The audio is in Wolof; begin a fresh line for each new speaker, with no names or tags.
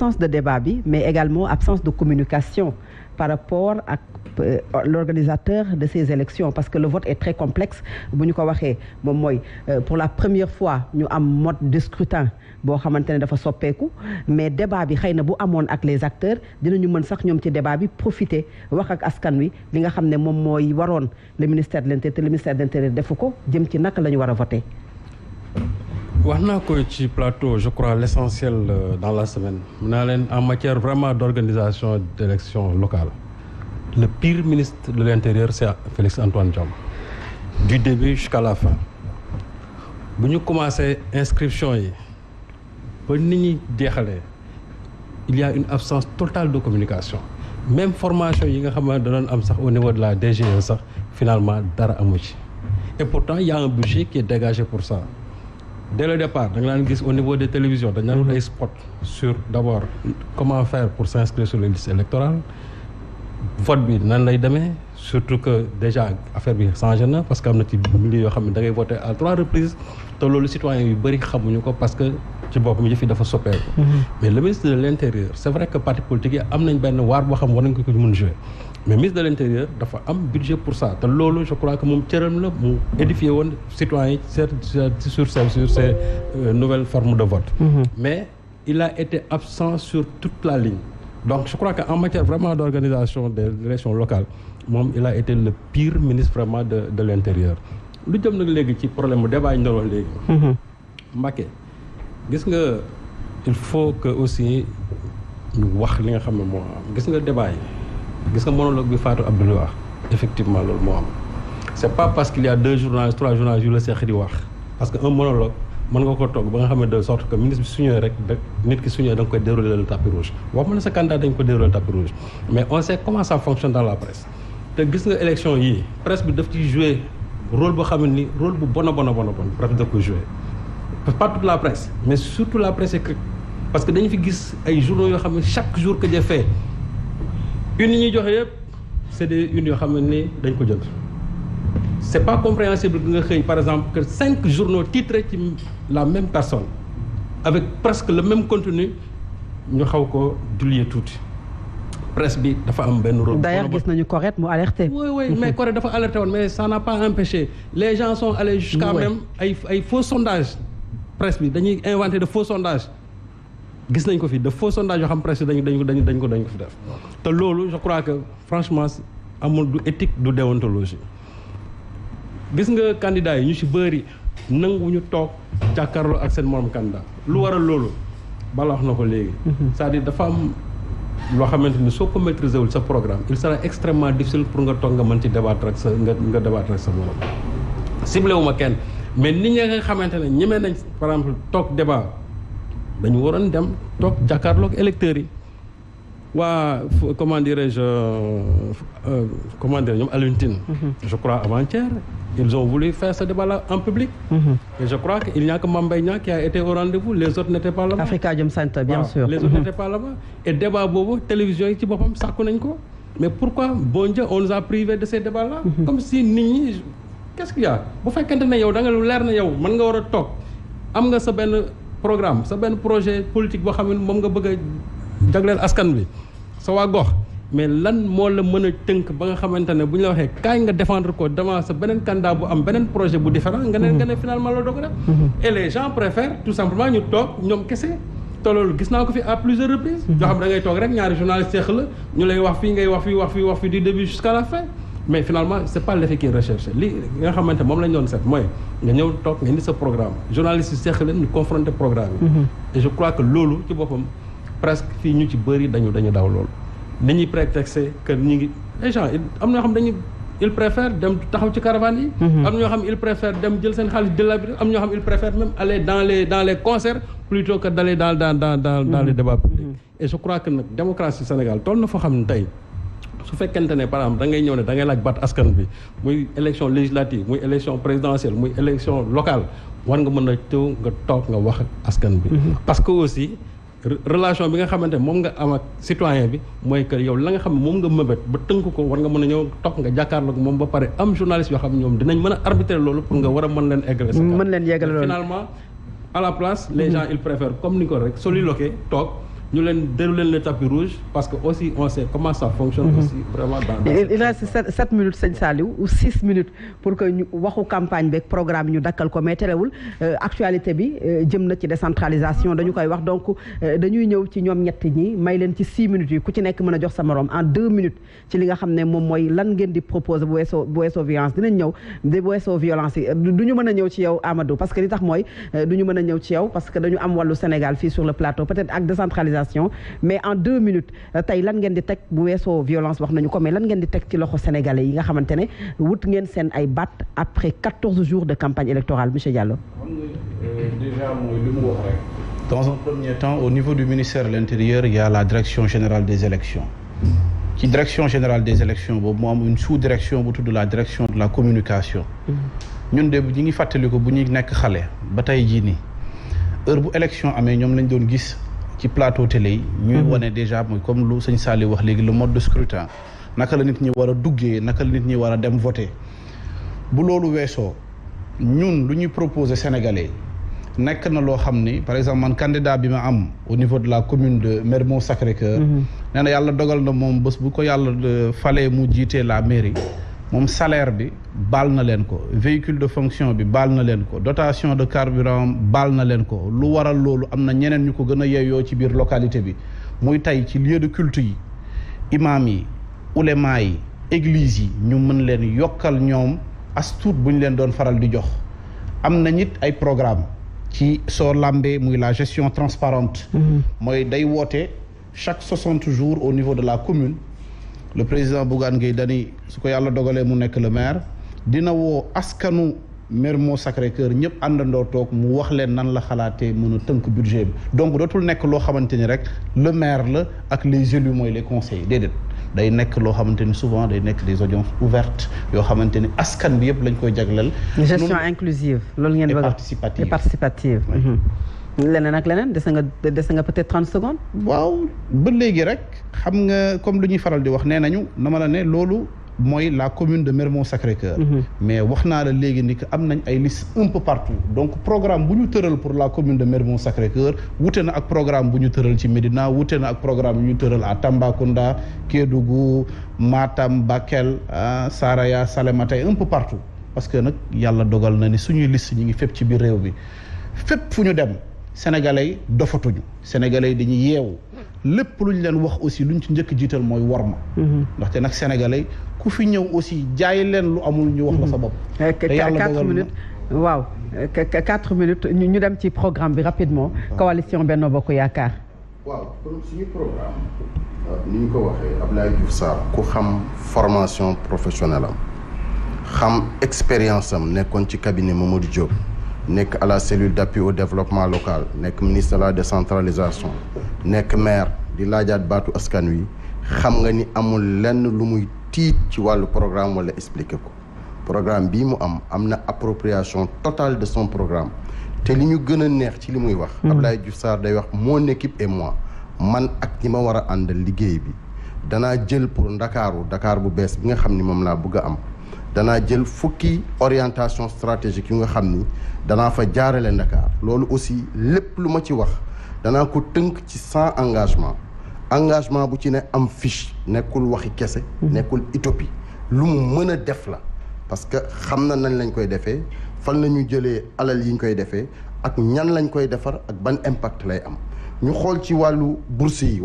absence de débat bi mais également absence de communication par rapport ak l'organisateur de ces élections parce que le vote est très complexe bu ñu ko waxee moom mooy pour la première fois ñu am mode de scrutin boo xamante ne dafa soppeeku mais débat bi xëy na bu amoon ak les acteurs dinañu mën sax ñoom ci débat bi profiter wax ak askan wi li nga xam ne moom mooy waroon le ministère de l'Intérieur te le ministère de l'Intérieur defu ko jëm ci naka la ñu war a voter.
wax naa ko ci plateau je crois l'essentiel dans la semaine mun naa leen en matière vraiment d'organisation d'élections locales le pire ministre de l'Intérieur c'est Félix Antoine Diome du début jusqu'à la fin bu ñu commencé inscription yi ba nit ñi jeexalee il y a une absence totale de communication même formation yi nga xam ne da doon am sax au niveau de la DGE sax finalement dara amu ci et pourtant il y a un budget qui est dégagé pour ça. Dès le départ da nga daan gis au niveau des télévisions dañ daan ay spot sur d'abord comment faire pour s'inscrire sur les listes électorales vote bi nan lay demee surtout que déjà affaire bi changé na parce que am na ci milieu yoo xam ne da ngay voter à 3 reprises te loolu citoyens yu bëri xamuñu ko parce que ci boppam yëf yi dafa soppeeku. Mais le ministre de l'Intérieur c'est vrai que parti politique yi am nañ benn waar boo xam war nañ ko mën jouer mais ministre de l'Intérieur dafa am budget pour ça te loolu je crois que moom cëram la mu édifier woon citoyens yi sur ces nouvelles formes de vote. Mais il a été absent sur toute la ligne donc je crois que en matière vraiment d'organisation des élections locales moom il a été le pire ministre vraiment de l'Intérieur. lu jëm nag léegi ci problème mu débat yi ñu doon wax léegi. Mbacké gis nga il faut que aussi ñu wax li nga xam ne moo am gis nga débat yi. gis nga monologue bi Fatou Abdoulaye wax effectivement loolu moo am c'est pas parce qu'il y a 2 journalistes 3 journalistes yu la seex di wax parce que un monologue mën nga ko toog ba nga xam ne de sorte que ministre bi su ñëwee rek nit ki su ñëwee da nga koy dérouler le tapis rouge wax ma ne sa candidat dañ ko dérouler le tapis rouge mais on sait comment ça fonctionne dans la presse te gis nga élection yii presse bi daf ci jouer rôle boo xam ne ni rôle bu bon presse bi daf ko jouer pas toute la presse mais surtout la presse écrite parce que dañu fi gis ay journaux yoo xam ne chaque jour que j'ai fait une yi ñuy joxe yëpp c'est des unes yoo xam ne ni dañ ko jënd c'est pas compréhensible nga xëy par exemple que 5 journaux titrés ci la même personne avec presque le même contenu ñu xaw ko dulier tuuti presse bi dafa am benn rôle.
D'ailleurs gis nañu Corrède mu alerté.
oui mais Corrède dafa alerté woon mais ça n'a pas empêché les gens sont allés jusqu'à même ay faux sondages presse bi dañuy inventer de faux sondages. gis nañ ko fi de faux sondages yoo xam presse dañ ko fi def te loolu je crois que franchement amul du éthique du déontologie gis nga candidats yi ñu ci bëri nanguwuñu toog jàkkaarloo ak seen morom candidat lu waral loolu bala wax na ko léegi c'est-à-dire dafa am loo xamante ni soo ko maîtriser wul sa programme il sera extrêmement difficile pour nga toog nga mën ci débattre ak sa nga débattre ak sa morom ciblé wu ma kenn mais nit ñi nga xamante ne ñemee nañ par exemple toog débat dañu waroon dem toog jàkkaarloog électeurs yi waa comment dirais-je ñoom Alioune Tine je crois avant-hier ils ont voulu faire ce débat-là en public et je crois qu'il n'y a que Mame Mbaye Niang qui a été au rendez-vous les autres n'étaient pas là-bas
Afrikajom Center bien sûr
les autres n'étaient pas là-bas et débat boobu télévision yi ci boppam sàkku nañ ko mais pourquoi bon Dieu on nous a privé de ces débats-là comme si nit ñi qu'est-ce qu'il y a bu fekkente ne yow da nga lu leer na yow mën nga war a toog am nga sa benn programme sa benn projet politique boo xam ne moom nga bëgg a jagleel askan bi sa waa gox mais lan moo la mën a tënk ba nga xamante ne bu ñu la waxee kaay nga défendre ko devant sa beneen candidat bu am beneen projet bu différent nga ne finalement loolu doo ko def et les gens préfèrent tout simplement ñu toog ñoom kese te loolu gis naa ko fi à plusieurs reprises yoo xam da ngay toog rek ñaari journaliste seex la ñu lay wax fii ngay wax fii du début jusqu'à la fin mais finalement c'est pas l'effet qui est recherché li nga xamante moom lañ doon seet mooy nga ñëw toog nga indi sa programme journaliste yi seex leen ñu confronter programme yi et je crois que loolu ci boppam presque fii ñu ci bëri dañu daw loolu dañuy prétexter que ñu ngi les gens am na ñoo xam ils préfèrent dem taxaw ci caravane yi am ñoo xam ils préfèrent dem jël seen xaalis de la am ñoo xam ils préfèrent même aller dans les concerts plutôt que d'aller dans les débats publics et je crois que nag démocratie Sénégal toll na foo xam ne tey su fekkente ne par exemple da ngay ñëw ne da ngay laaj baat askan bi muy élection législative muy élection présidentielle muy élection locale war nga mën a teew nga toog nga wax ak askan bi parce que aussi relation bi nga xamante moom nga am ak citoyen bi mooy que yow la nga xam ne moom nga mëbët ba tënk ko war nga mën a ñëw toog nga jàkkaarloog moom ba pare am journaliste yoo xam ne ñoom dinañ mën a arbitrer loolu pour nga war a mën leen eggale sa
mën leen yeggale loolu
finalement à la place les gens ils préfèrent comme ni ko rek soliloquer toog ñu leen dérouler le tapis rouge parce que aussi on sait comment ça fonctionne aussi vraiment
il reste 7 minutes sëñ Saliou ou 6 minutes pour que ñu waxu campagne beeg programme ñu dakkal ko mais terewul actualité bi jëm na ci décentralisation dañu koy wax donc dañuy ñëw ci ñoom ñett ñi may leen ci 6 minutes yi ku ci nekk mën a jox sa morom en 2 minutes ci li nga xam ne moom mooy lan ngeen di proposer bu weesoo violence dinañ ñëw bu weesoo violence yi du ñu mën a ñëw ci yow Amadou parce que li tax mooy du ñu mën a ñëw ci yow parce que dañu am wàllu Sénégal fii sur le plateau peut-être ak décentralisation mais en 2 minutes tey lan ngeen di teg bu weesoo violence wax nañu ko mais lan ngeen di teg ci loxo sénégalais yi nga xamante ne wut ngeen seen ay baat après 14 jours de campagne électorale monsieur Diallo.
Déjà mooy li mu wax rek. Dans un premier temps au niveau du ministère de l'Intérieur il y a la direction générale des élections ci direction générale des élections boobu mu am une sous-direction bu tudd la direction de la communication. ñun de ñi ngi fàttali ko bu ñuy nekk xale ba tey jii nii heure bu élection amee ñoom lañ doon gis ci plateau télé yi. ñuy wane déjà mooy comme lu sëñ Saliou wax léegi le mode de scrutin naka la nit ñi war a duggee naka la nit ñi war a dem voter bu loolu weesoo ñun lu ñuy proposer Sénégalais nekk na loo xam ni par exemple man candidat bi ma am au niveau de la commune de Mermoz Sacré-Cœur. nee na yàlla dogal na moom bés bu ko yàlla falee mu jiitee la mairie. moom salaire bi baal na leen ko véhicule de fonction bi baal na leen ko dotation de carburant baal na leen ko lu waral loolu am na ñeneen ñu ko gën a yeeyoo ci biir localité bi muy tey ci lieu de culte yi imam yi ulema yi église yi ñu mën leen yokkal ñoom as tuut bu ñu leen doon faral di jox am na nit ay programme ci soo lambee muy la gestion transparente mooy day woote chaque 60 jours au niveau de la commune le président Bougane Gueye Dany su ko yàlla dogalee mu nekk le maire dina woo askanu Mermoz Sacré-Cœur ñëpp àndandoo toog mu wax leen nan la xalaatee mën a tënk budget bi donc dootul nekk loo xamante ni rek le maire la ak les élus mooy les conseils déedéet day nekk loo xamante ni souvent day nekk des audiences ouvertes yoo xamante ni askan bi yëpp lañ koy jagleel.
gestion inclusive loolu ngeen bëgg
participative
et participative. leneen ak leneen dese nga peut-être 30 secondes.
waaw ba léegi rek xam nga comme lu ñuy faral di wax nee nañu na ma la ne loolu mooy la commune de Mermoz Sacré-Cœur. mais wax naa la léegi ni que am nañ ay listes un peu partout donc programme bu ñu tëral pour la commune de Mermoz Sacré-Cœur wute na ak programme bu ñu tëral ci Médina wute na ak programme bu ñu tëral à Tambacounda Kédougou Matam Bakel Saraya Salémata un peu partout parce que nag yàlla dogal na ni suñuy liste ñi ngi fépp ci biir réew bi fépp fu ñu dem. Sénégalais yi dofatuñu Sénégalais yi dañuy yeewu lépp lu ñu leen wax aussi lu ñu ci njëkk jiital mooy worma. ndaxte nag Sénégalais ku fi ñëw aussi jaay leen lu amul ñu wax la sa bopp. te yàlla
4 minutes waaw 4 minutes ñu dem ci programme bi rapidement. coalition Benno Bokk Yaakaar.
waaw kon suñu programme ni ñu ko waxee Abdoulaye Diouf Sarr ku xam formation professionnelle am xam expérience am nekkoon ci cabinet Mamadou Diop. nekk à la cellule d'appui au développement local nekk ministre de la décentralisation nekk maire di laajaat baatu askan wi xam nga ni amul lenn lu muy tiit ci wàllu programme wala expliquer ko programme bii mu am na appropriation totale de son programme te li ñu gën a neex ci li muy wax Abdoulaye Diouf Sarr day wax mon équipe et moi man ak ñi ma war a àndal liggéey bi danaa jël pour Dakar bu bees bi nga xam ni moom laa bëgg a am danaa jël fukki orientation stratégique yu nga xam ni danaa fa jaarale Dakar loolu aussi lépp lu ma ci wax danaa ko tënk ci 100 engagement bu ci ne am fiche nekkul waxi kese nekkul utopie lu mu mën a def la parce que xam na nañ lañ koy defee fan la ñu jëlee alal yi ñu koy defee ak ñan lañ koy defar ak ban impact lay am ñu xool ci wàllu bourse yi